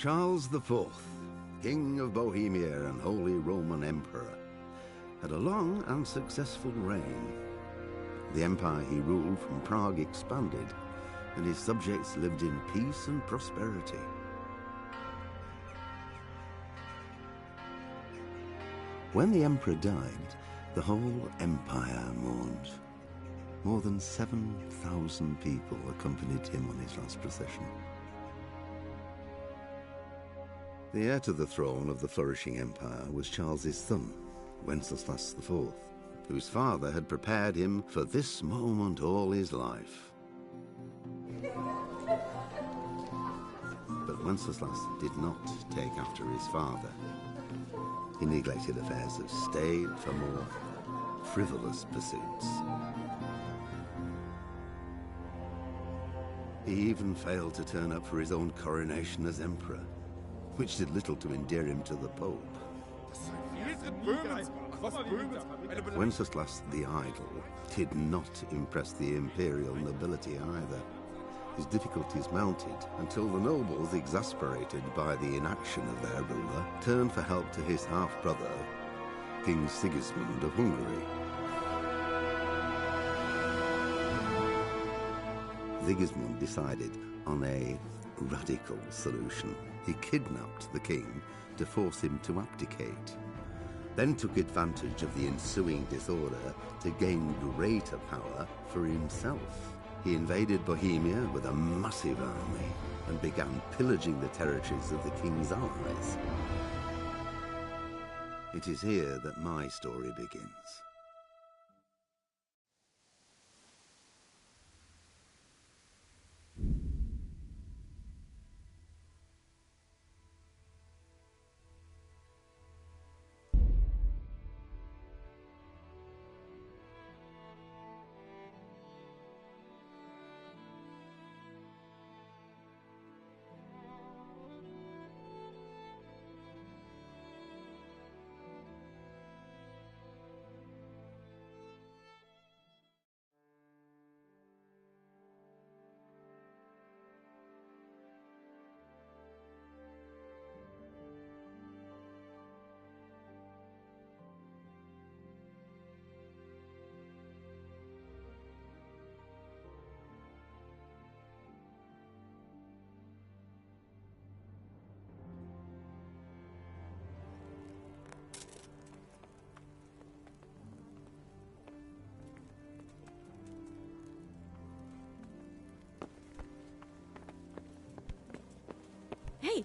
Charles IV, King of Bohemia and Holy Roman Emperor, had a long and successful reign. The empire he ruled from Prague expanded, and his subjects lived in peace and prosperity. When the emperor died, the whole empire mourned. More than 7,000 people accompanied him on his last procession. The heir to the throne of the flourishing empire was Charles's son, Wenceslas IV, whose father had prepared him for this moment all his life. But Wenceslas did not take after his father. He neglected affairs of state for more frivolous pursuits. He even failed to turn up for his own coronation as emperor, which did little to endear him to the Pope. Wenceslas the Idle did not impress the imperial nobility either. His difficulties mounted until the nobles, exasperated by the inaction of their ruler, turned for help to his half-brother, King Sigismund of Hungary. Sigismund decided on a radical solution. He kidnapped the king to force him to abdicate, then took advantage of the ensuing disorder to gain greater power for himself. He invaded Bohemia with a massive army and began pillaging the territories of the king's allies. It is here that my story begins. Hey!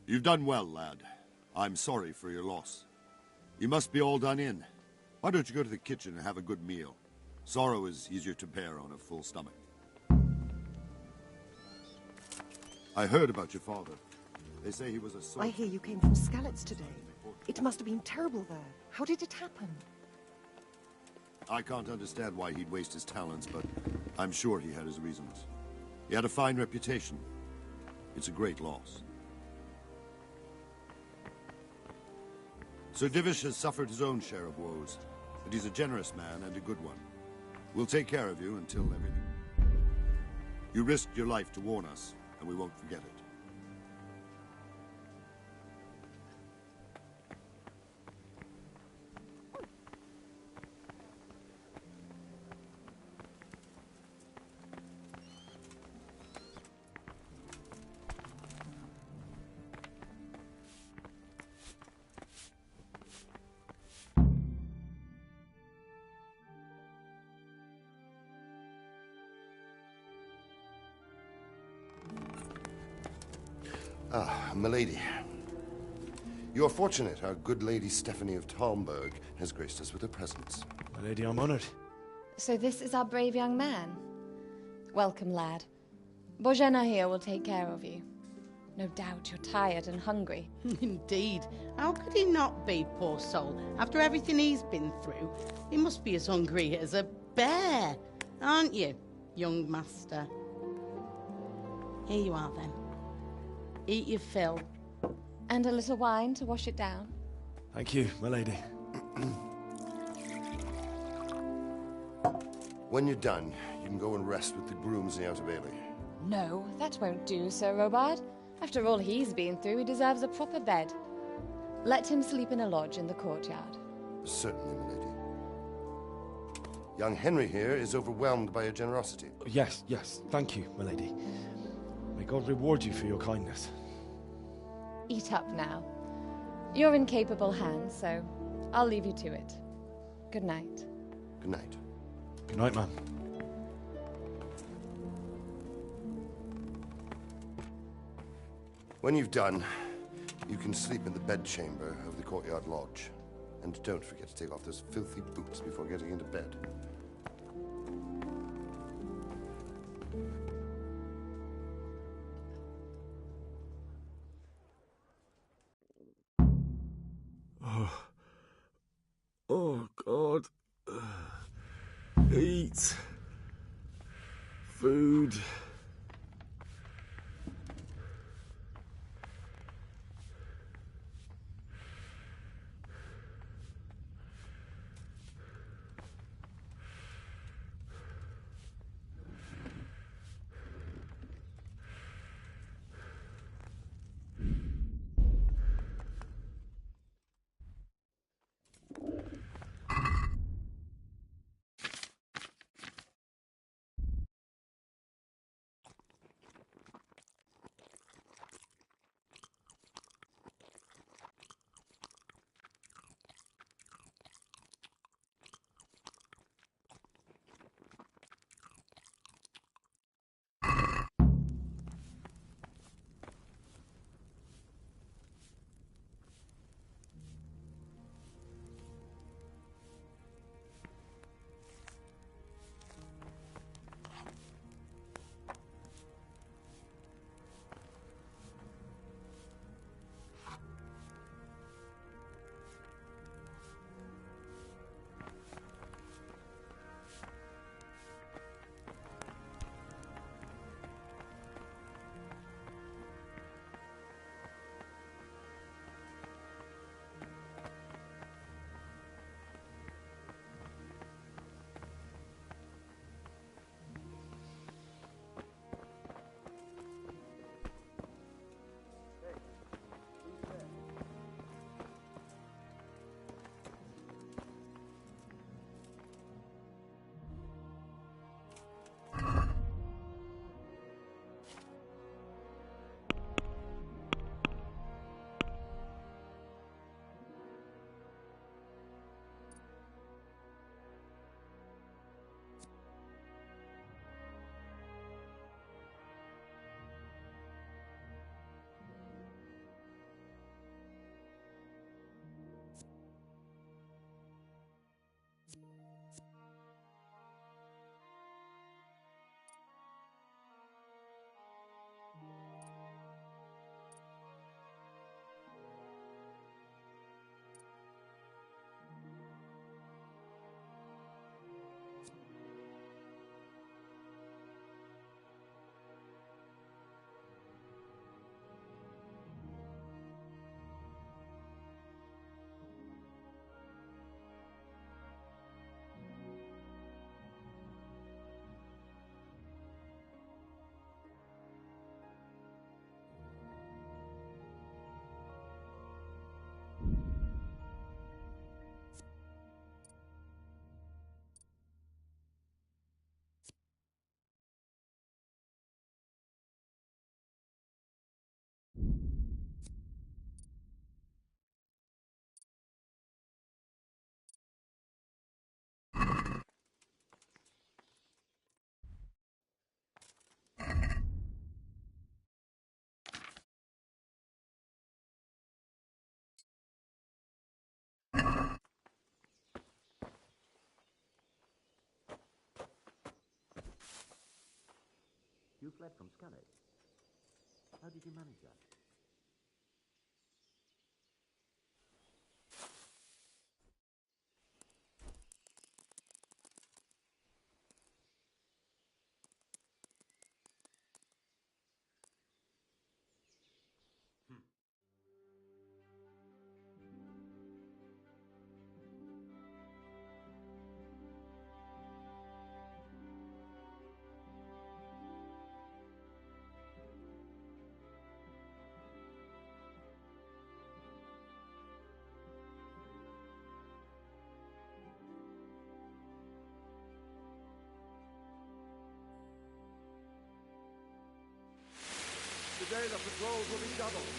You've done well, lad. I'm sorry for your loss. You must be all done in. Why don't you go to the kitchen and have a good meal? Sorrow is easier to bear on a full stomach. I heard about your father. They say he was a soldier. I hear you came from Skalitz today. It must have been terrible there. How did it happen? I can't understand why he'd waste his talents, but I'm sure he had his reasons. He had a fine reputation. It's a great loss. Sir Divish has suffered his own share of woes, but he's a generous man and a good one. We'll take care of you until everything. You risked your life to warn us, and we won't forget it. Ah, milady. You are fortunate our good lady Stephanie of Talmberg has graced us with her presence. My lady, I'm honored. So this is our brave young man. Welcome, lad. Bozhena here will take care of you. No doubt you're tired and hungry. Indeed. How could he not be, poor soul? After everything he's been through, he must be as hungry as a bear. Aren't you, young master? Here you are, then. Eat your fill. And a little wine to wash it down. Thank you, my lady. When you're done, you can go and rest with the grooms in the Outer Bailey. No, that won't do, Sir Robard. After all he's been through, he deserves a proper bed. Let him sleep in a lodge in the courtyard. Certainly, milady. Young Henry here is overwhelmed by your generosity. Yes, thank you, milady. May God reward you for your kindness. Eat up now. You're in capable hands, so I'll leave you to it. Good night. Good night. Good night, ma'am. When you've done, you can sleep in the bedchamber of the courtyard lodge. And don't forget to take off those filthy boots before getting into bed. Oh, God. Eat. Food. You fled from Scully. How did you manage that? day the patrols will be doubled.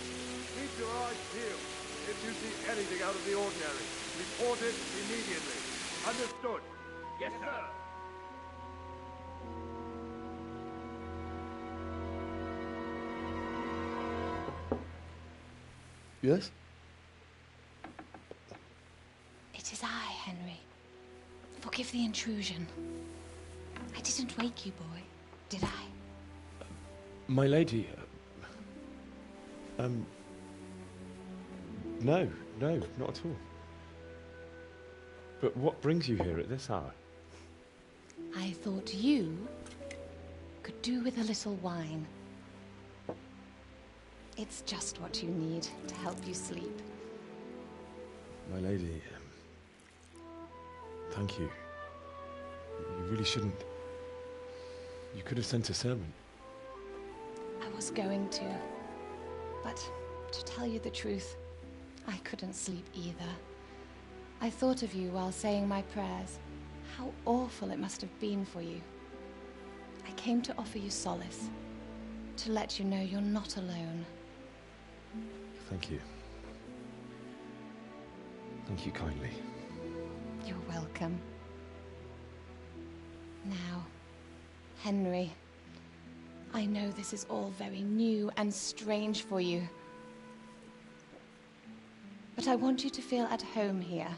Keep your eyes peeled. If you see anything out of the ordinary, report it immediately. Understood? Yes, sir. Yes? It is I, Henry. Forgive the intrusion. I didn't wake you, boy, did I? My lady, no, not at all. But what brings you here at this hour? I thought you could do with a little wine. It's just what you need to help you sleep. My lady, thank you. You really shouldn't. You could have sent a servant. I was going to, but to tell you the truth, I couldn't sleep either. I thought of you while saying my prayers. How awful it must have been for you. I came to offer you solace, to let you know you're not alone. Thank you. Thank you kindly. You're welcome. Now, Henry, I know this is all very new and strange for you. But I want you to feel at home here.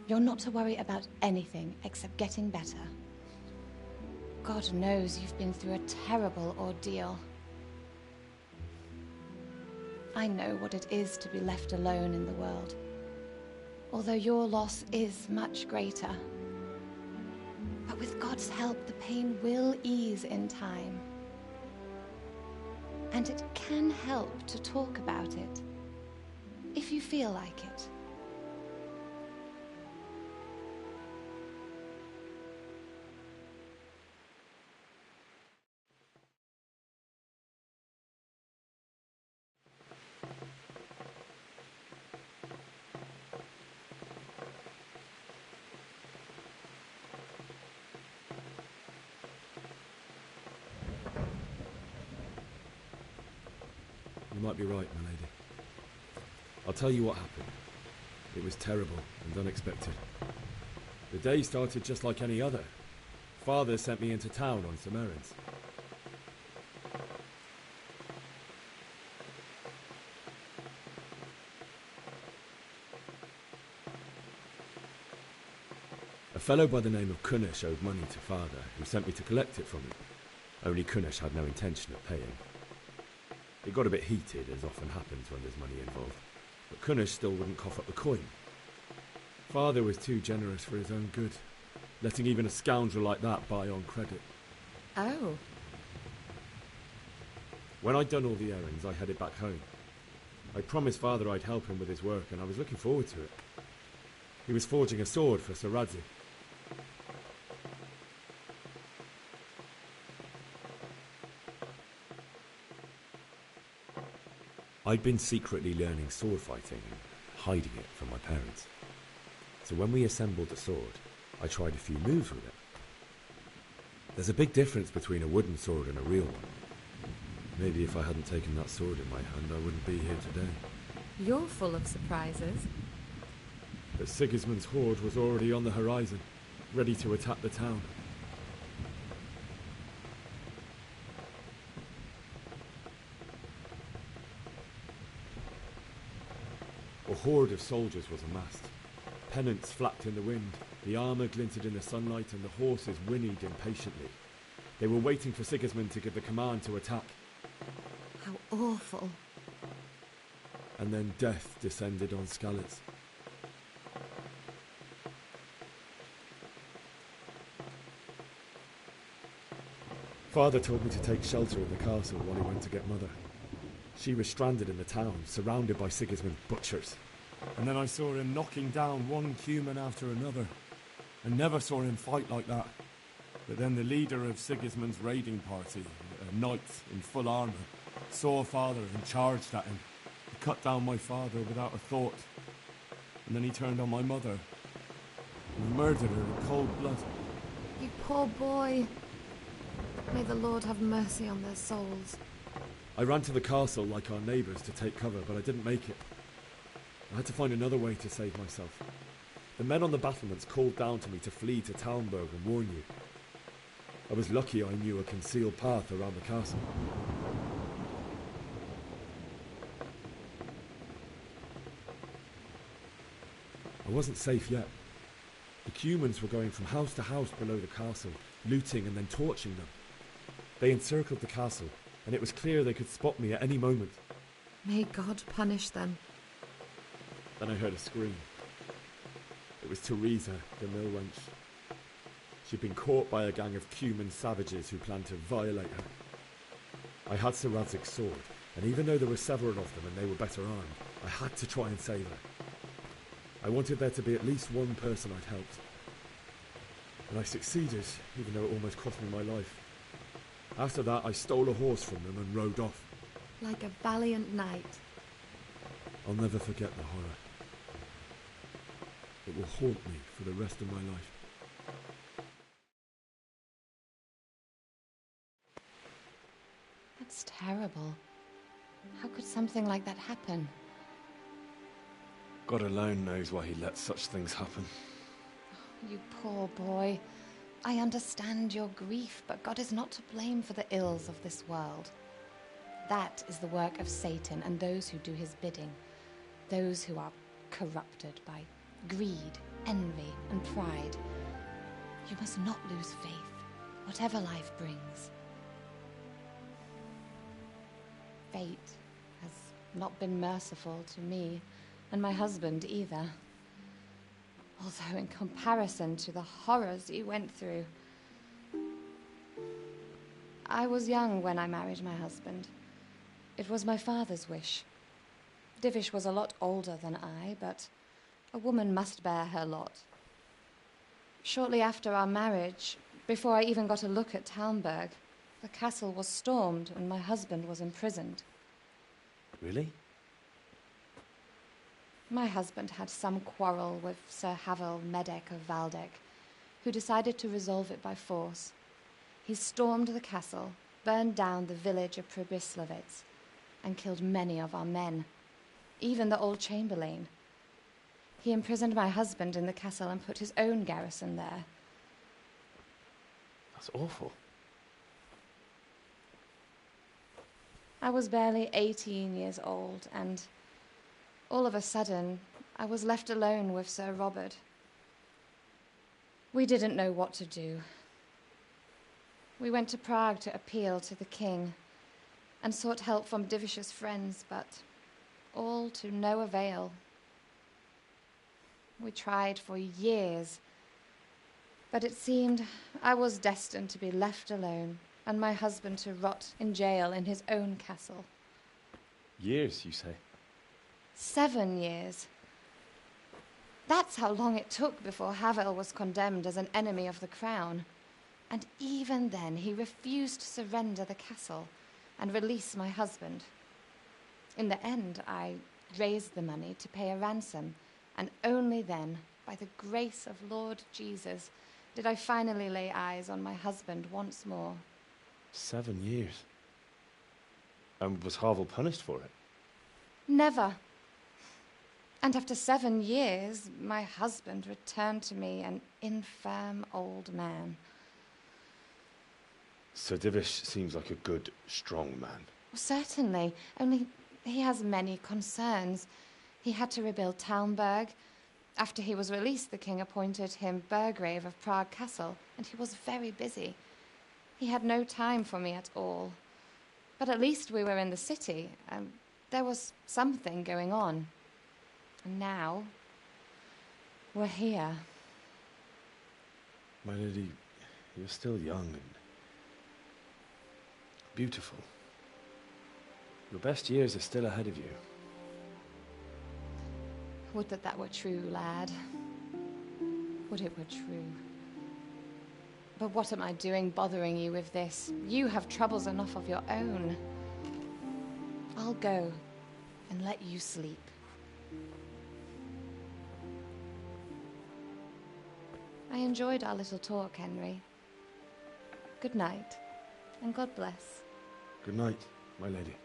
You're not to worry about anything except getting better. God knows you've been through a terrible ordeal. I know what it is to be left alone in the world, although your loss is much greater. But with God's help, the pain will ease in time. And it can help to talk about it, if you feel like it. You might be right, my lady. I'll tell you what happened. It was terrible and unexpected. The day started just like any other. Father sent me into town on some errands. A fellow by the name of Kunnish owed money to Father, who sent me to collect it from him. Only Kunnish had no intention of paying. It got a bit heated, as often happens when there's money involved, but Kunnish still wouldn't cough up the coin. Father was too generous for his own good, letting even a scoundrel like that buy on credit. Oh. When I'd done all the errands, I headed back home. I promised Father I'd help him with his work, and I was looking forward to it. He was forging a sword for Sir Radzi. I'd been secretly learning sword fighting and hiding it from my parents. So when we assembled the sword, I tried a few moves with it. There's a big difference between a wooden sword and a real one. Maybe if I hadn't taken that sword in my hand, I wouldn't be here today. You're full of surprises. But Sigismund's horde was already on the horizon, ready to attack the town. A horde of soldiers was amassed. Pennants flapped in the wind, the armour glinted in the sunlight, and the horses whinnied impatiently. They were waiting for Sigismund to give the command to attack. How awful. And then death descended on Skalitz. Father told me to take shelter in the castle while he went to get Mother. She was stranded in the town, surrounded by Sigismund's butchers. And then I saw him knocking down one human after another. I never saw him fight like that. But then the leader of Sigismund's raiding party, a knight in full armour, saw Father and charged at him. He cut down my father without a thought. And then he turned on my mother and murdered her in cold blood. You poor boy. May the Lord have mercy on their souls. I ran to the castle like our neighbours to take cover, but I didn't make it. I had to find another way to save myself. The men on the battlements called down to me to flee to Talmberg and warn you. I was lucky I knew a concealed path around the castle. I wasn't safe yet. The Cumans were going from house to house below the castle, looting and then torching them. They encircled the castle, and it was clear they could spot me at any moment. May God punish them. Then I heard a scream. It was Teresa, the mill wench. She'd been caught by a gang of Cuman savages who planned to violate her. I had Sir Radzig's sword, and even though there were several of them and they were better armed, I had to try and save her. I wanted there to be at least one person I'd helped. And I succeeded, even though it almost cost me my life. After that, I stole a horse from them and rode off. Like a valiant knight. I'll never forget the horror. It will haunt me for the rest of my life. That's terrible. How could something like that happen? God alone knows why he lets such things happen. You poor boy. I understand your grief, but God is not to blame for the ills of this world. That is the work of Satan and those who do his bidding. Those who are corrupted by greed, envy, and pride. You must not lose faith, whatever life brings. Fate has not been merciful to me, and my husband either. Although in comparison to the horrors he went through. I was young when I married my husband. It was my father's wish. Divish was a lot older than I, but a woman must bear her lot. Shortly after our marriage, before I even got a look at Talmberg, the castle was stormed and my husband was imprisoned. Really? My husband had some quarrel with Sir Havel Medek of Valdek, who decided to resolve it by force. He stormed the castle, burned down the village of Pribyslavitz, and killed many of our men, even the old chamberlain. He imprisoned my husband in the castle and put his own garrison there. That's awful. I was barely 18 years old, and all of a sudden, I was left alone with Sir Robert. We didn't know what to do. We went to Prague to appeal to the king and sought help from Divish's friends, but all to no avail. We tried for years, but it seemed I was destined to be left alone and my husband to rot in jail in his own castle. Years, you say? 7 years. That's how long it took before Havel was condemned as an enemy of the crown. And even then, he refused to surrender the castle and release my husband. In the end, I raised the money to pay a ransom, and only then, by the grace of Lord Jesus, did I finally lay eyes on my husband once more. 7 years? And was Havel punished for it? Never. And after 7 years, my husband returned to me an infirm old man. Sir Divish seems like a good, strong man. Certainly, only he has many concerns. He had to rebuild Talmberg. After he was released, the king appointed him Burgrave of Prague Castle, and he was very busy. He had no time for me at all. But at least we were in the city, and there was something going on. And now, we're here. My lady, you're still young and beautiful. Your best years are still ahead of you. Would that that were true, lad. Would it were true. But what am I doing bothering you with this? You have troubles enough of your own. I'll go and let you sleep. I enjoyed our little talk, Henry. Good night, and God bless. Good night. my lady.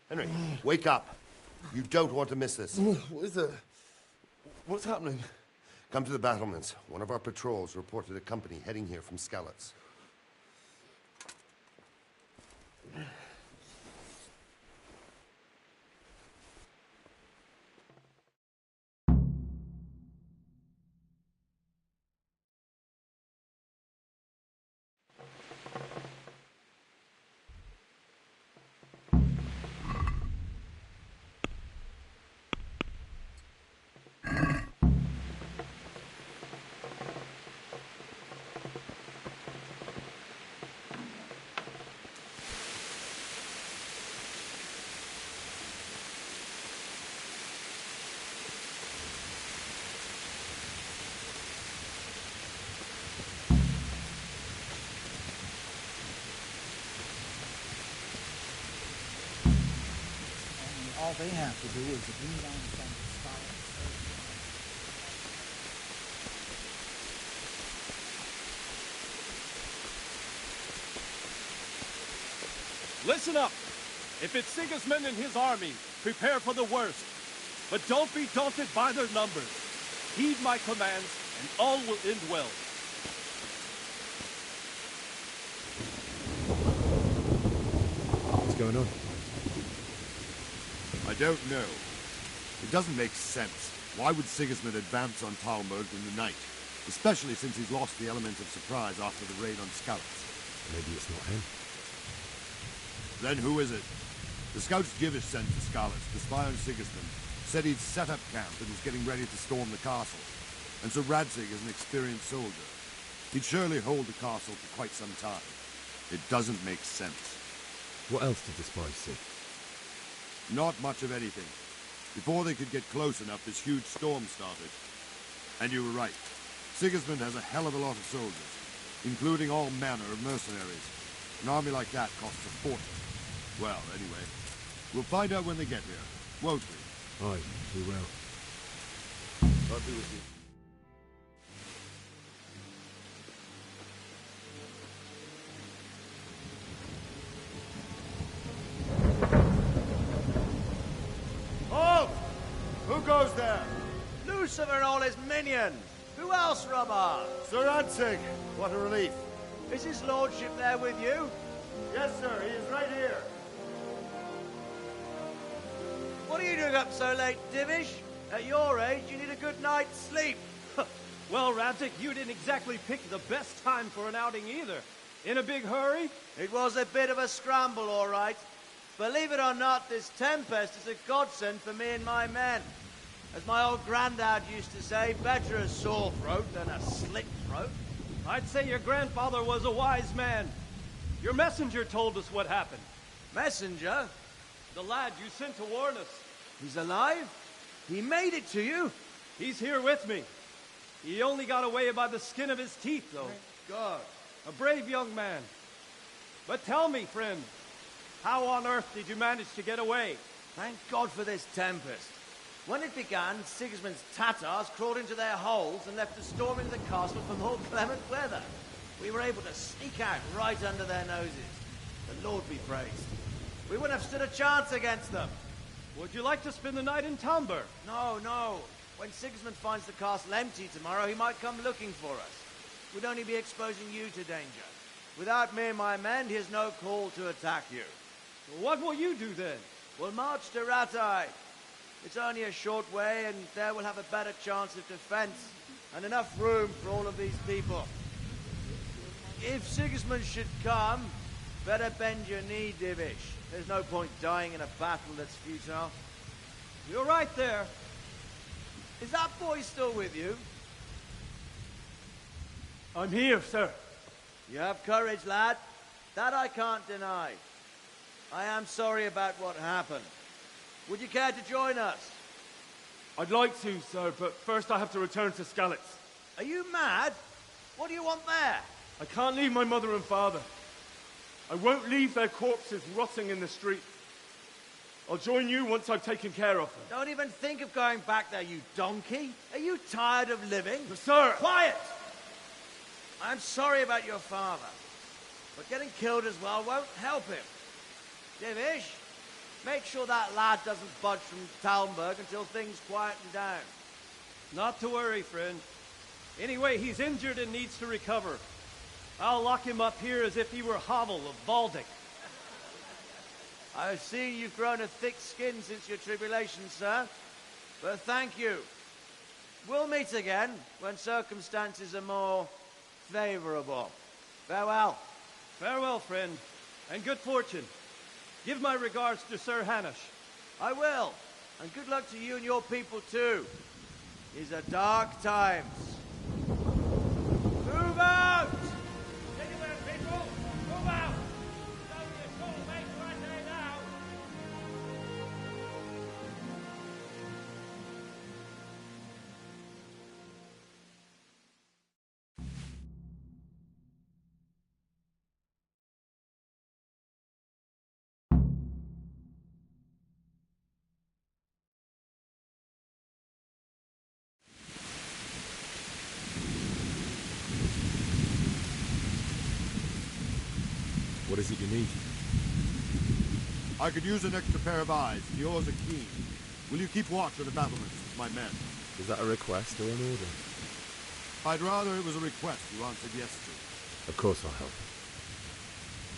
Henry, wake up. You don't want to miss this. What is it? What's happening? Come to the battlements. One of our patrols reported a company heading here from Skalitz. All they have to do is agree on some scholars. Listen up! If it's Sigismund and his army, prepare for the worst. But don't be daunted by their numbers. Heed my commands, and all will end well. What's going on? I don't know. It doesn't make sense. Why would Sigismund advance on Talmberg in the night? Especially since he's lost the element of surprise after the raid on Skalitz. Maybe it's not him. Then who is it? The scouts Givish sent to Skalitz to spy on Sigismund said he'd set up camp and was getting ready to storm the castle. And so Radzig is an experienced soldier. He'd surely hold the castle for quite some time. It doesn't make sense. What else did the spies see? Not much of anything. Before they could get close enough, this huge storm started. And you were right. Sigismund has a hell of a lot of soldiers, including all manner of mercenaries. An army like that costs a fortune. Well, anyway, we'll find out when they get here, won't we? Aye, we will. I'll be with you. Halt! Who goes there? Lucifer and all his minions. Who else, Robert? Sir Radzig. What a relief. Is his lordship there with you? Yes, sir. He is right here. What are you doing up so late, Divish? At your age, you need a good night's sleep. Well, Radzig, you didn't exactly pick the best time for an outing either. In a big hurry? It was a bit of a scramble, all right. Believe it or not, this tempest is a godsend for me and my men. As my old granddad used to say, better a sore throat than a slit throat. I'd say your grandfather was a wise man. Your messenger told us what happened. Messenger? The lad you sent to warn us. He's alive? He made it to you? He's here with me. He only got away by the skin of his teeth, though. Thank God. A brave young man. But tell me, friend, how on earth did you manage to get away? Thank God for this tempest. When it began, Sigismund's Tatars crawled into their holes and left us storming the castle for more clement weather. We were able to sneak out right under their noses. The Lord be praised. We wouldn't have stood a chance against them. Would you like to spend the night in Talmberg? No, no. When Sigismund finds the castle empty tomorrow, he might come looking for us. We'd only be exposing you to danger. Without me and my men, he has no call to attack you. What will you do then? We'll march to Rattay. It's only a short way, and there we'll have a better chance of defense, and enough room for all of these people. If Sigismund should come, better bend your knee, Divish. There's no point dying in a battle that's futile. You're right there. Is that boy still with you? I'm here, sir. You have courage, lad. That I can't deny. I am sorry about what happened. Would you care to join us? I'd like to, sir, but first I have to return to Skalitz. Are you mad? What do you want there? I can't leave my mother and father. I won't leave their corpses rotting in the street. I'll join you once I've taken care of them. Don't even think of going back there, you donkey. Are you tired of living? But, sir! Quiet! I'm sorry about your father, but getting killed as well won't help him. Divish, make sure that lad doesn't budge from Talmberg until things quieten down. Not to worry, friend. Anyway, he's injured and needs to recover. I'll lock him up here as if he were Havel of Baldic. I've seen you've grown a thick skin since your tribulation, sir. But thank you. We'll meet again when circumstances are more favorable. Farewell. Farewell, friend, and good fortune. Give my regards to Sir Hanush. I will. And good luck to you and your people, too. These are dark times. Move out! Anywhere, people! Move out! Don't get all make right now! What is it you need? I could use an extra pair of eyes. Yours are keen. Will you keep watch on the battlements with my men? Is that a request or an order? I'd rather it was a request you answered yes to. Of course I'll help.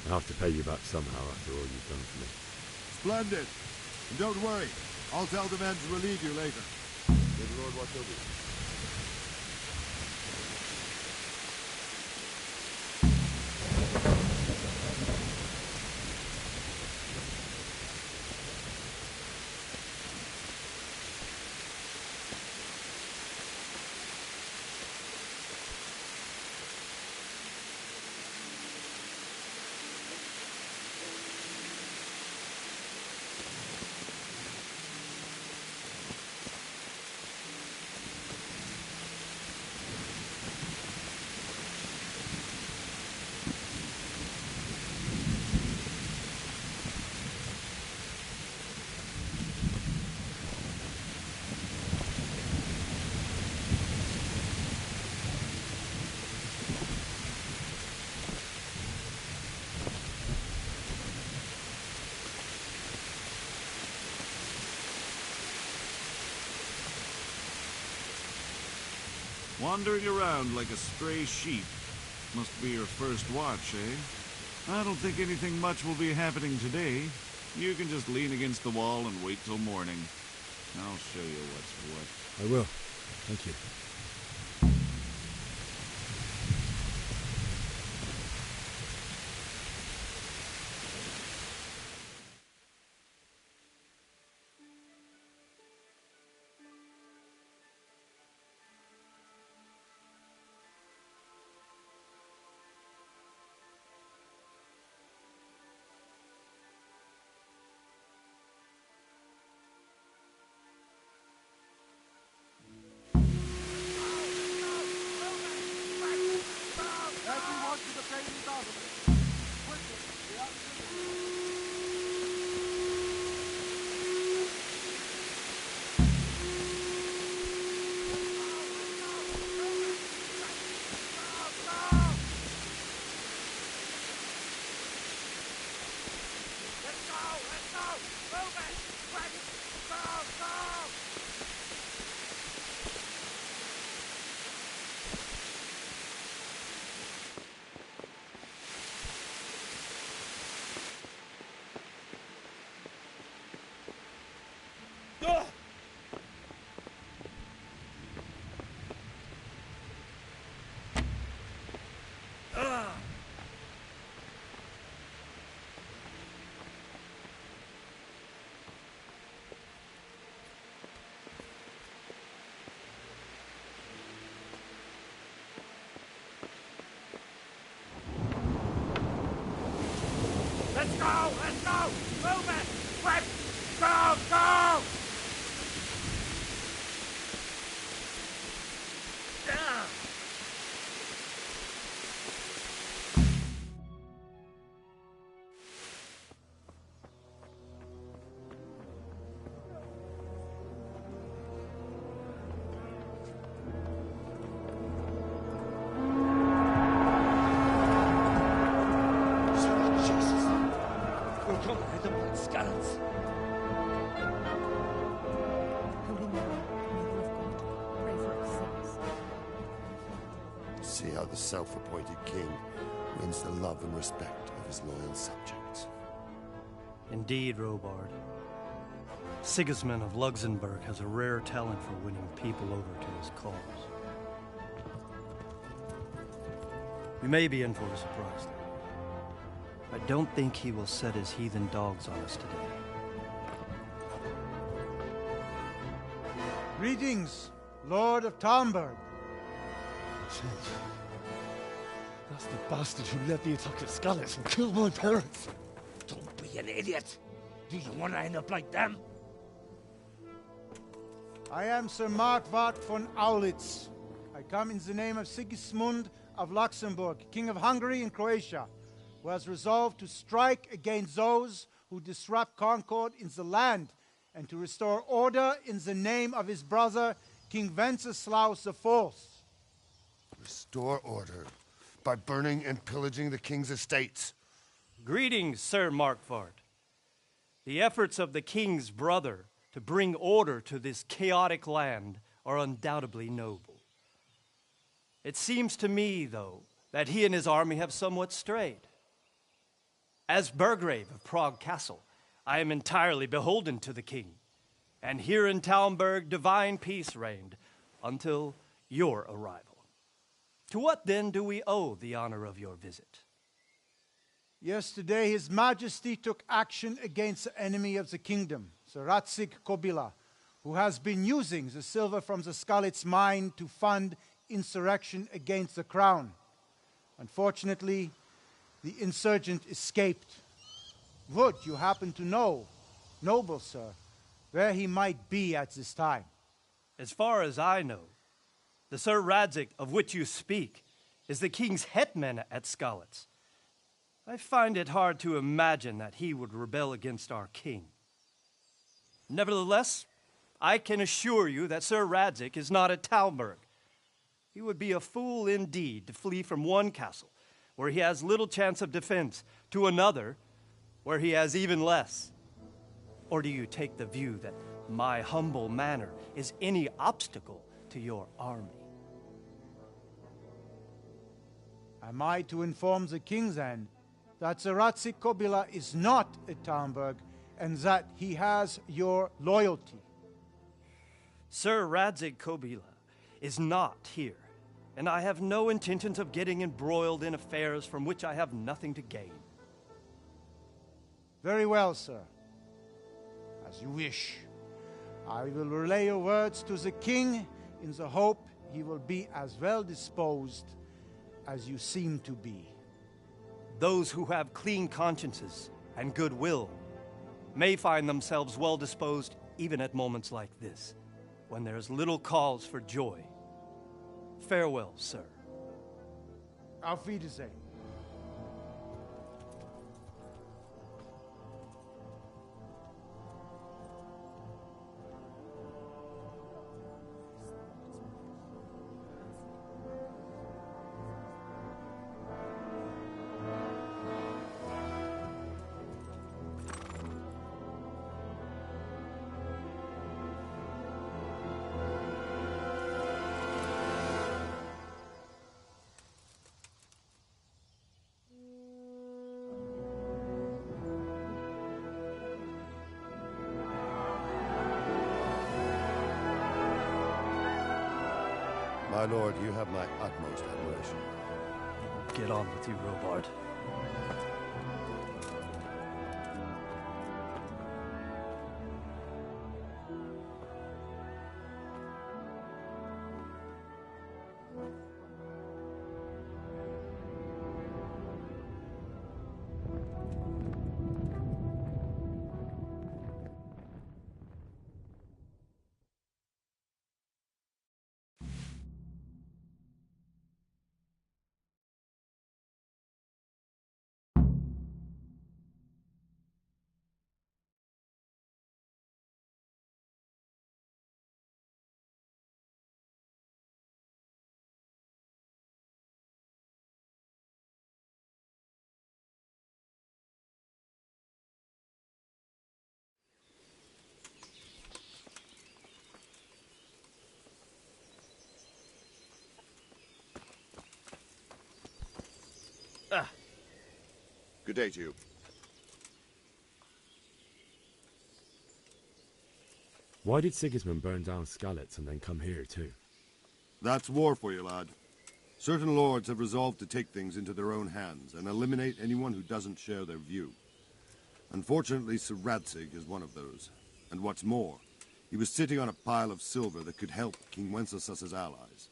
I'll have to pay you back somehow after all you've done for me. Splendid. And don't worry. I'll tell the men to relieve you later. May the Lord watch over you. Wandering around like a stray sheep. Must be your first watch, eh? I don't think anything much will be happening today. You can just lean against the wall and wait till morning. I'll show you what's what. I will. Thank you. Let's go! Let's go! Move it! Quick! Go! Go! Yeah. See how the self-appointed king wins the love and respect of his loyal subjects. Indeed, Robard. Sigismund of Luxembourg has a rare talent for winning people over to his cause. We may be in for a surprise, though. I don't think he will set his heathen dogs on us today. Greetings, Lord of Talmberg. That's the bastard who led the attack at Scallis and killed my parents. Don't be an idiot. Do you want to end up like them? I am Sir Markwart von Aulitz. I come in the name of Sigismund of Luxembourg, King of Hungary and Croatia, who has resolved to strike against those who disrupt concord in the land and to restore order in the name of his brother, King Wenceslaus IV. Restore order by burning and pillaging the king's estates. Greetings, Sir Markwart. The efforts of the king's brother to bring order to this chaotic land are undoubtedly noble. It seems to me, though, that he and his army have somewhat strayed. As Burgrave of Prague Castle, I am entirely beholden to the king, and here in Talmberg divine peace reigned until your arrival. To what then do we owe the honor of your visit? Yesterday, His Majesty took action against the enemy of the kingdom, Sir Radzig Kobyla, who has been using the silver from the Skalitz mine to fund insurrection against the crown. Unfortunately, the insurgent escaped. Would you happen to know, noble sir, where he might be at this time? As far as I know, the Sir Radzig of which you speak is the king's hetman at Skalitz. I find it hard to imagine that he would rebel against our king. Nevertheless, I can assure you that Sir Radzig is not at Talmberg. He would be a fool indeed to flee from one castle, where he has little chance of defense, to another, where he has even less. Or do you take the view that my humble manner is any obstacle to your army? Am I to inform the king then that Sir Radzig Kobyla is not at Talmberg and that he has your loyalty? Sir Radzig Kobyla is not here, and I have no intentions of getting embroiled in affairs from which I have nothing to gain. Very well, sir. As you wish. I will relay your words to the king in the hope he will be as well disposed as you seem to be. Those who have clean consciences and goodwill may find themselves well disposed even at moments like this, when there is little cause for joy. Farewell, sir. Auf Wiedersehen. My lord, you have my utmost admiration. Get on with you, Robard. Good day to you. Why did Sigismund burn down Skalitz and then come here too? That's war for you, lad. Certain lords have resolved to take things into their own hands and eliminate anyone who doesn't share their view. Unfortunately, Sir Radzig is one of those. And what's more, he was sitting on a pile of silver that could help King Wenceslas's allies.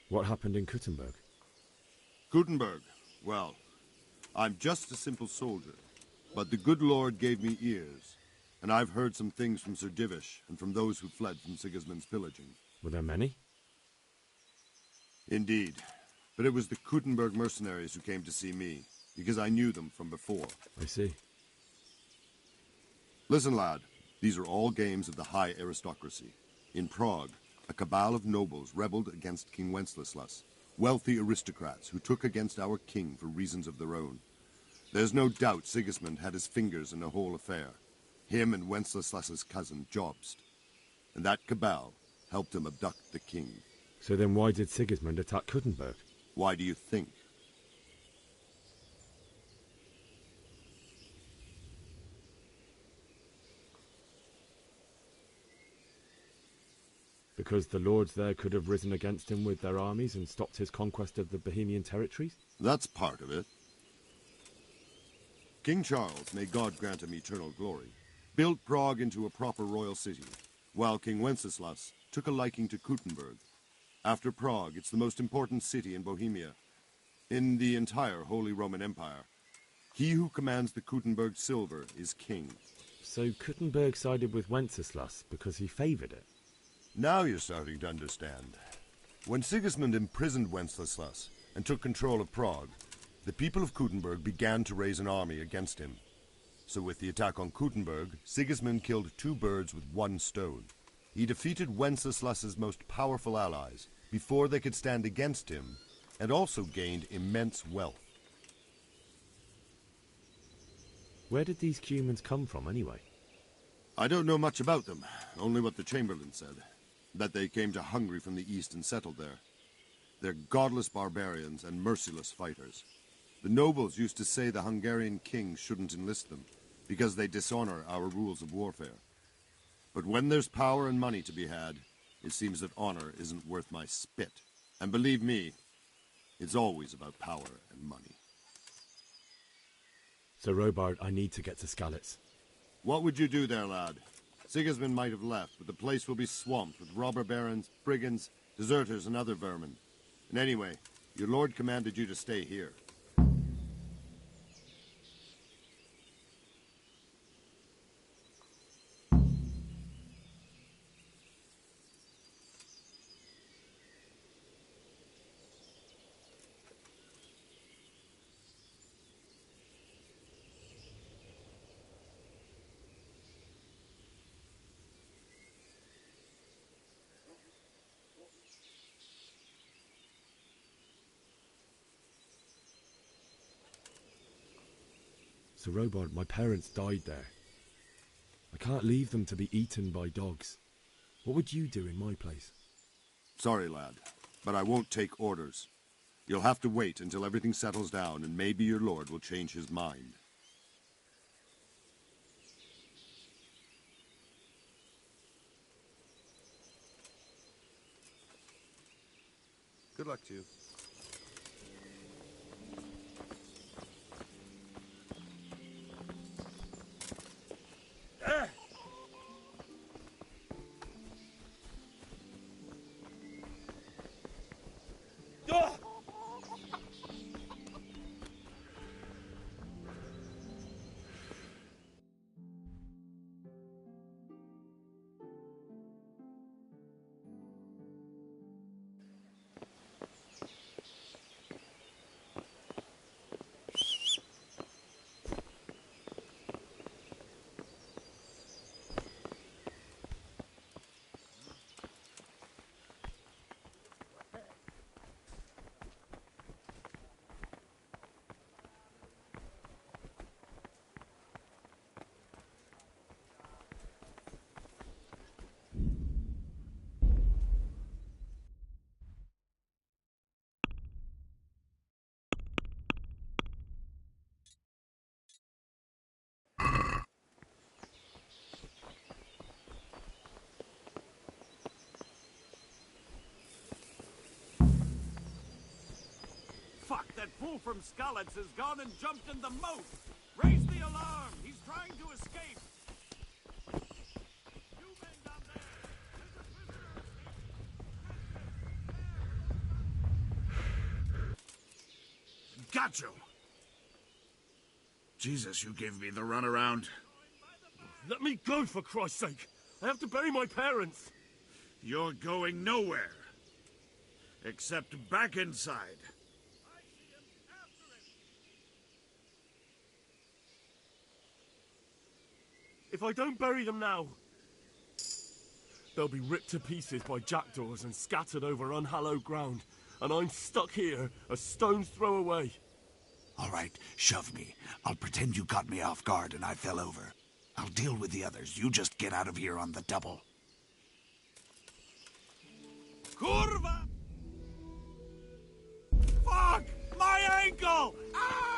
What happened in Kuttenberg? Kuttenberg? Well, I'm just a simple soldier. But the good Lord gave me ears. And I've heard some things from Sir Divish and from those who fled from Sigismund's pillaging. Were there many? Indeed. But it was the Kuttenberg mercenaries who came to see me, because I knew them from before. I see. Listen, lad. These are all games of the high aristocracy. In Prague, a cabal of nobles rebelled against King Wenceslas, wealthy aristocrats who took against our king for reasons of their own. There's no doubt Sigismund had his fingers in the whole affair. Him and Wenceslas's cousin, Jobst. And that cabal helped him abduct the king. So then why did Sigismund attack Kuttenberg? Why do you think? Because the lords there could have risen against him with their armies and stopped his conquest of the Bohemian territories? That's part of it. King Charles, may God grant him eternal glory, built Prague into a proper royal city, while King Wenceslas took a liking to Kuttenberg. After Prague, it's the most important city in Bohemia, in the entire Holy Roman Empire. He who commands the Kuttenberg silver is king. So Kuttenberg sided with Wenceslas because he favoured it? Now you're starting to understand. When Sigismund imprisoned Wenceslas and took control of Prague, the people of Kuttenberg began to raise an army against him. So with the attack on Kuttenberg, Sigismund killed 2 birds with 1 stone. He defeated Wenceslas's most powerful allies before they could stand against him, and also gained immense wealth. Where did these Cumans come from anyway? I don't know much about them, only what the Chamberlain said. That they came to Hungary from the east and settled there. They're godless barbarians and merciless fighters. The nobles used to say the Hungarian king shouldn't enlist them, because they dishonor our rules of warfare. But when there's power and money to be had, it seems that honor isn't worth my spit. And believe me, it's always about power and money. So Robard, I need to get to Skalitz. What would you do there, lad? Sigismund might have left, but the place will be swamped with robber barons, brigands, deserters, and other vermin. And anyway, your lord commanded you to stay here. So Robard, my parents died there. I can't leave them to be eaten by dogs. What would you do in my place? Sorry, lad, but I won't take orders. You'll have to wait until everything settles down, and maybe your lord will change his mind. Good luck to you. fool from Skalitz has gone and jumped in the moat! Raise the alarm! He's trying to escape! You men down there! Got you! Jesus, you gave me the runaround. Let me go, for Christ's sake! I have to bury my parents! You're going nowhere. Except back inside. If I don't bury them now, they'll be ripped to pieces by jackdaws and scattered over unhallowed ground, and I'm stuck here, a stone's throw away. All right, shove me. I'll pretend you caught me off guard and I fell over. I'll deal with the others. You just get out of here on the double. Kurva! Fuck! My ankle! Ah!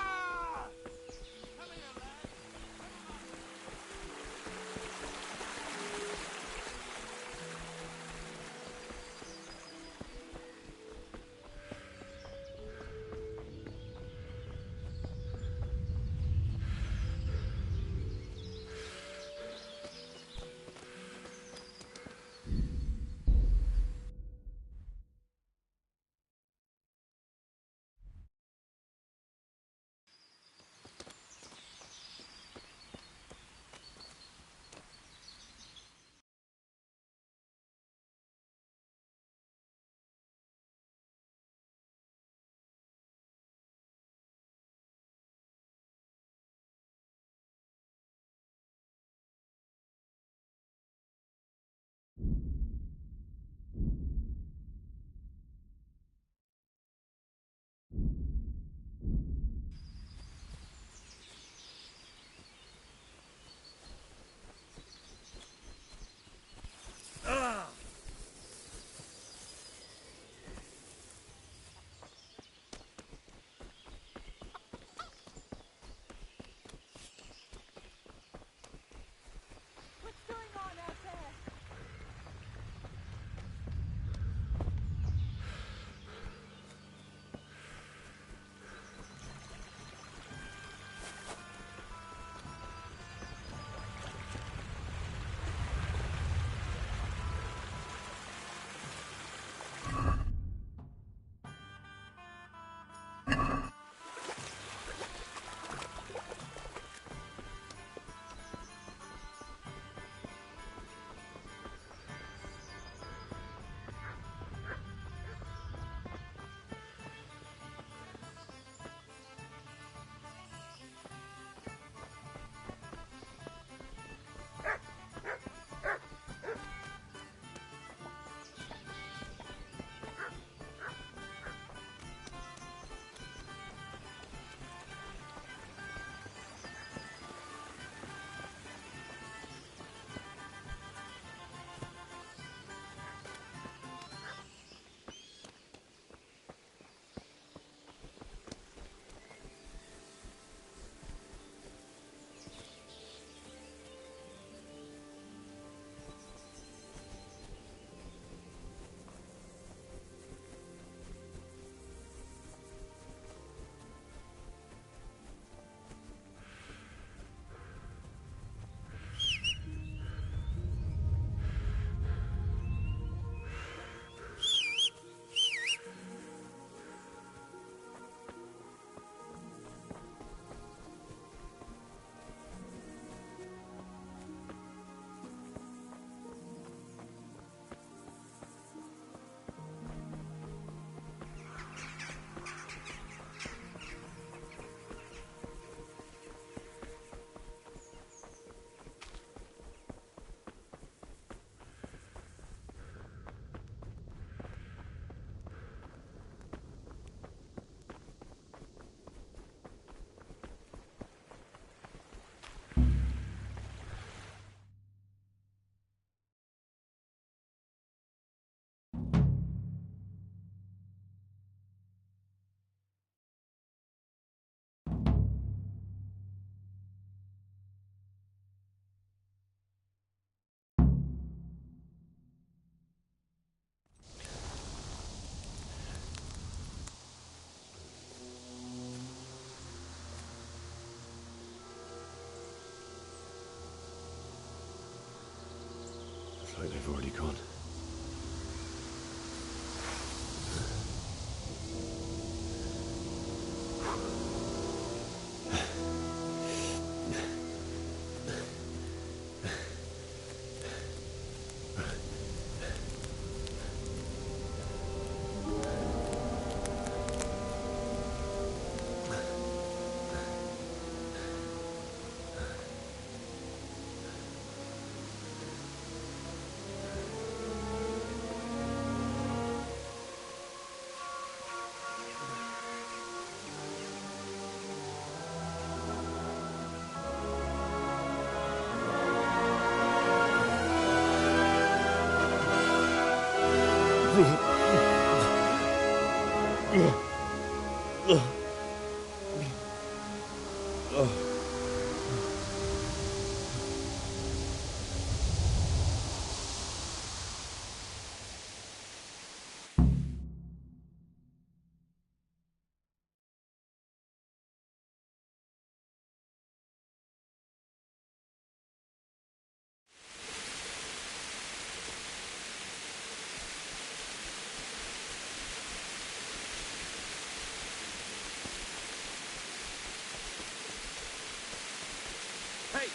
Hey,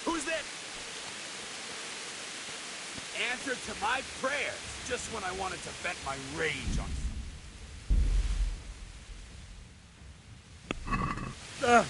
who's that? Answered to my prayers, just when I wanted to vent my rage on Go!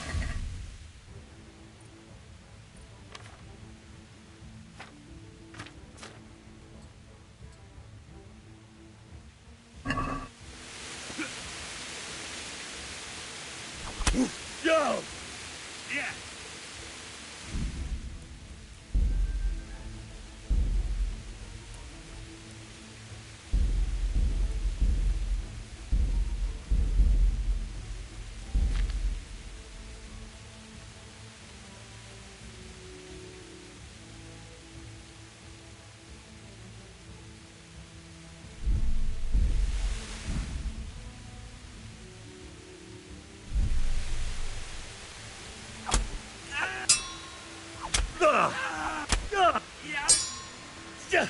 Yeah.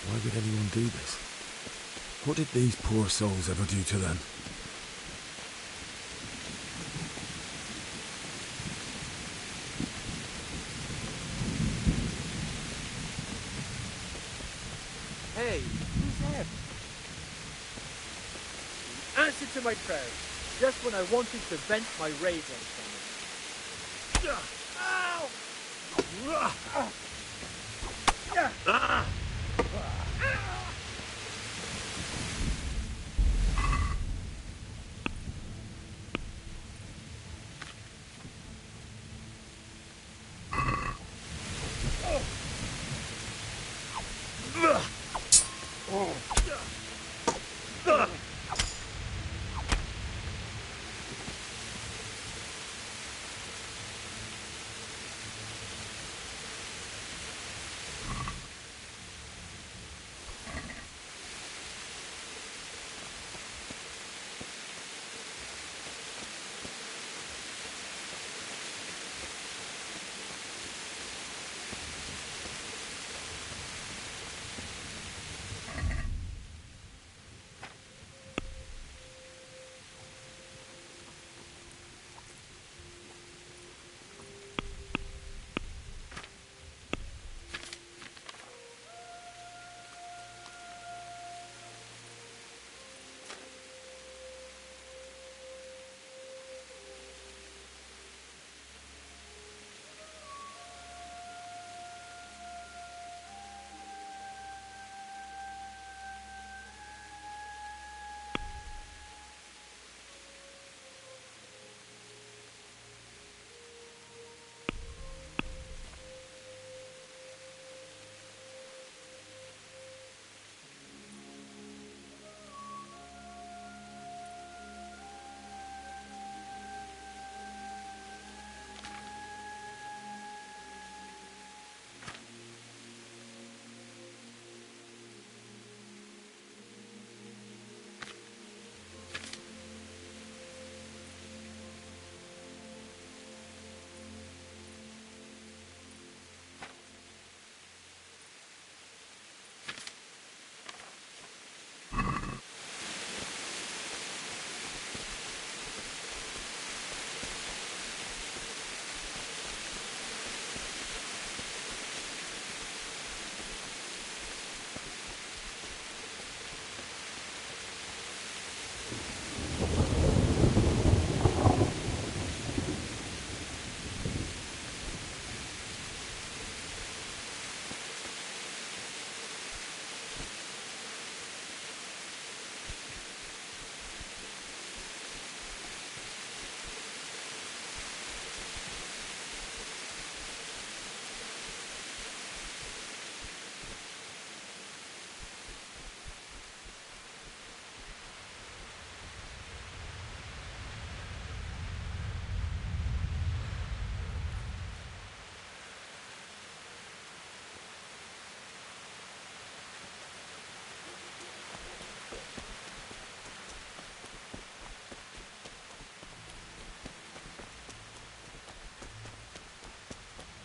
Why would anyone do this? What did these poor souls ever do to them? Hey, who's there? In answer to my prayers, just when I wanted to vent my rage on someone. Ow!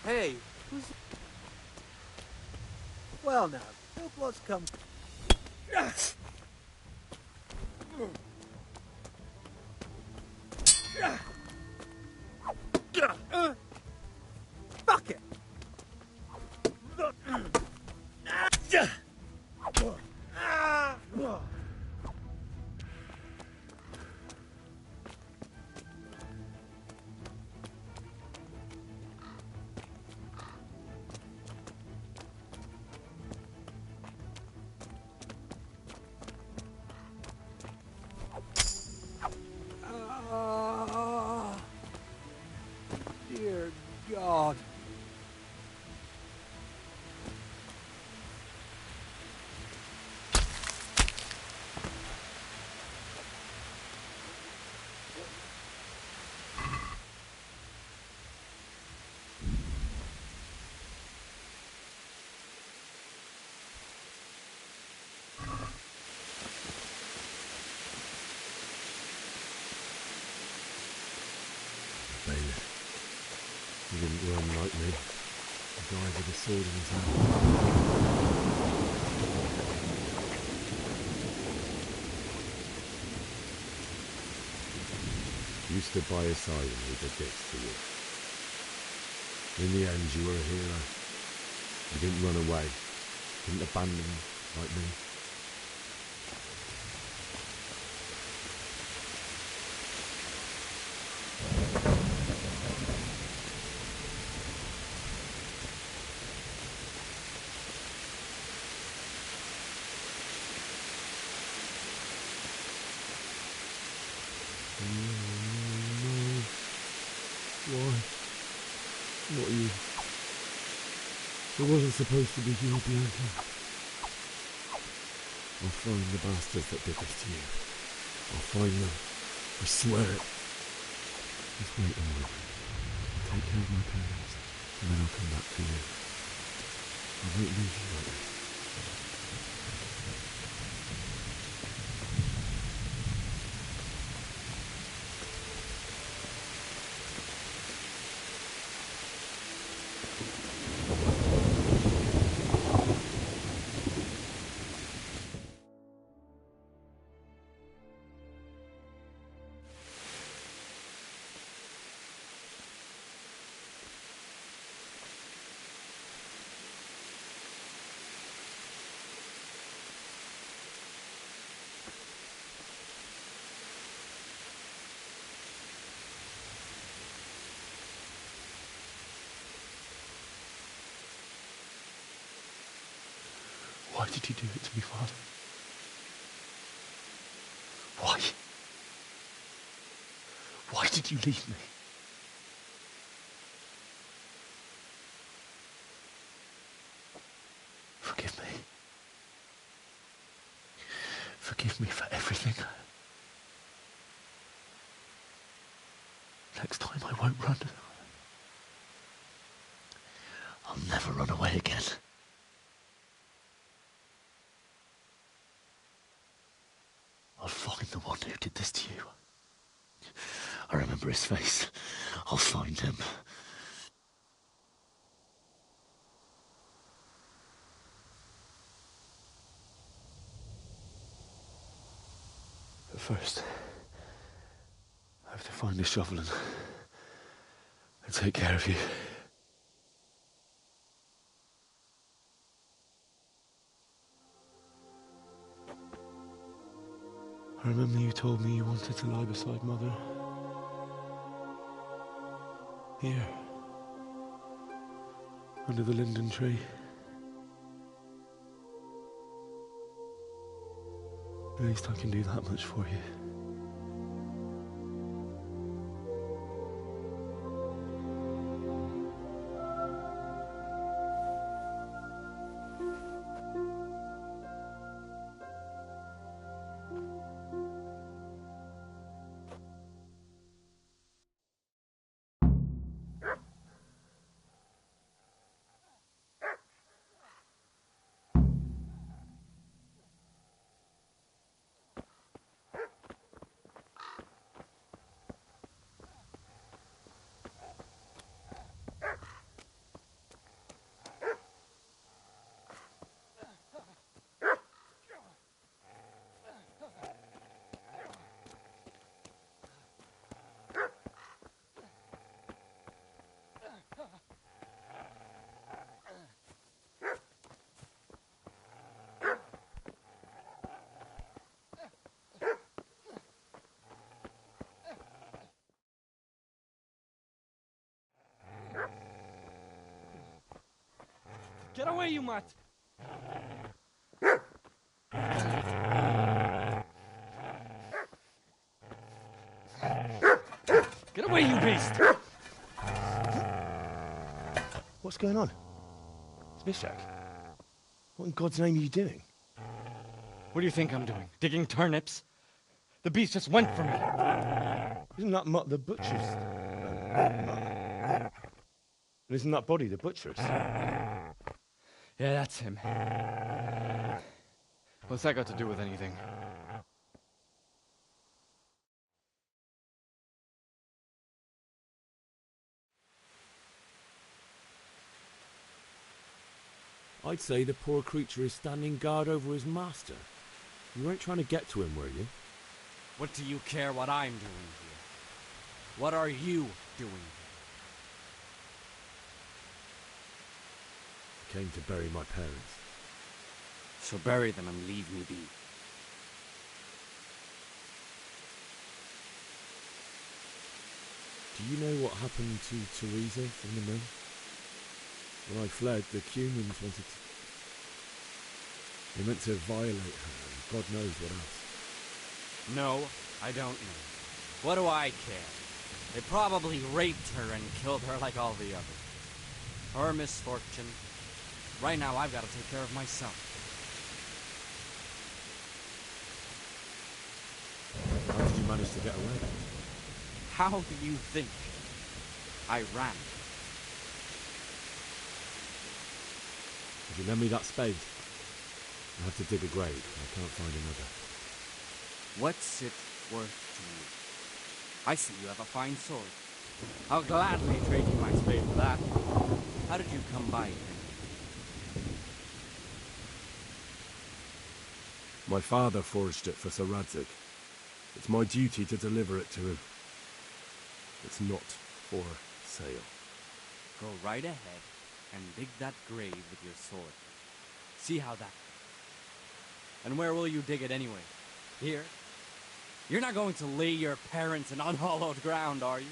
Hey, who's... Well now, help what's come... Fuck it! Dear God. He didn't run like me. He died with a sword in his hand. You stood by his side and he did this to you. In the end, you were a hero. You didn't run away. Didn't abandon him like me. Not you. It wasn't supposed to be you, Bianca. I'll find the bastards that did this to you. I'll find them. I swear it. Just wait a moment. I'll take care of my parents, and then I'll come back to you. I won't leave you like this. Why did you do it to me, Father? Why? Why did you leave me? Forgive me. Forgive me for everything. Next time I won't run. I'll never run away again. I'll find the one who did this to you. I remember his face. I'll find him. But first, I have to find a shovel and take care of you. I remember you told me you wanted to lie beside Mother. Here. Under the linden tree. At least I can do that much for you. Get away, you mutt! Get away, you beast! What's going on? It's Bishak. What in God's name are you doing? What do you think I'm doing? Digging turnips? The beast just went for me. Isn't that Mutt the butcher's? Isn't that body the butcher's? Yeah, that's him. What's that got to do with anything? I'd say the poor creature is standing guard over his master. You weren't trying to get to him, were you? What do you care what I'm doing here? What are you doing? I came to bury my parents. So bury them and leave me be. Do you know what happened to Teresa from the mill? When I fled, the Cumans wanted to... They meant to violate her, and God knows what else. No, I don't know. What do I care? They probably raped her and killed her like all the others. Her misfortune. Right now, I've got to take care of myself. How did you manage to get away? How do you think? I ran. Would you lend me that spade? I have to dig a grave. I can't find another. What's it worth to you? I see you have a fine sword. I'll gladly trade you my spade for that. How did you come by it? My father forged it for Sir Radzig. It's my duty to deliver it to him. It's not for sale. Go right ahead and dig that grave with your sword. See how that... And where will you dig it anyway? Here? You're not going to lay your parents in unhallowed ground, are you?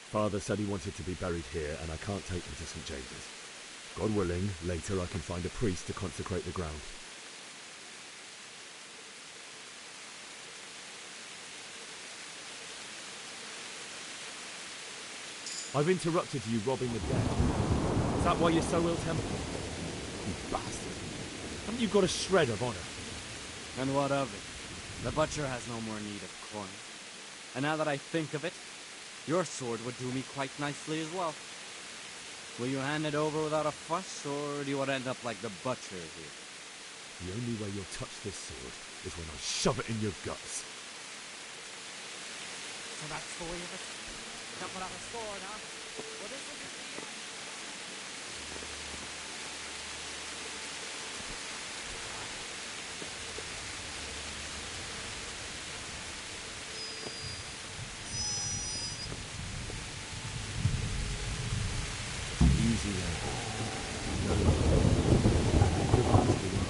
Father said he wanted to be buried here, and I can't take him to St. James's. God willing, later I can find a priest to consecrate the ground. I've interrupted you robbing the dead. Is that why you're so ill-tempered? You bastard. Haven't you got a shred of honor? And what of it? The butcher has no more need of corn. And now that I think of it, your sword would do me quite nicely as well. Will you hand it over without a fuss, or do you want to end up like the butcher here? The only way you'll touch this sword is when I shove it in your guts. So that's the way of it? Don't put out a sword, huh? Well, this will just be it. Easy there. No. Good luck to you.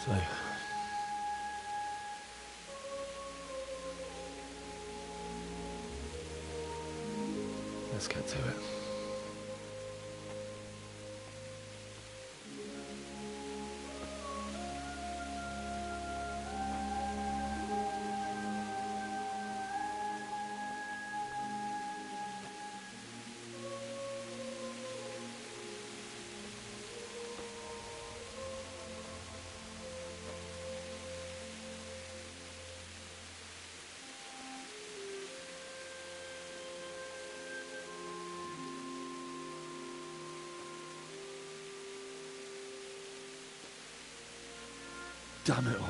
So, let's get to it. Damn it all.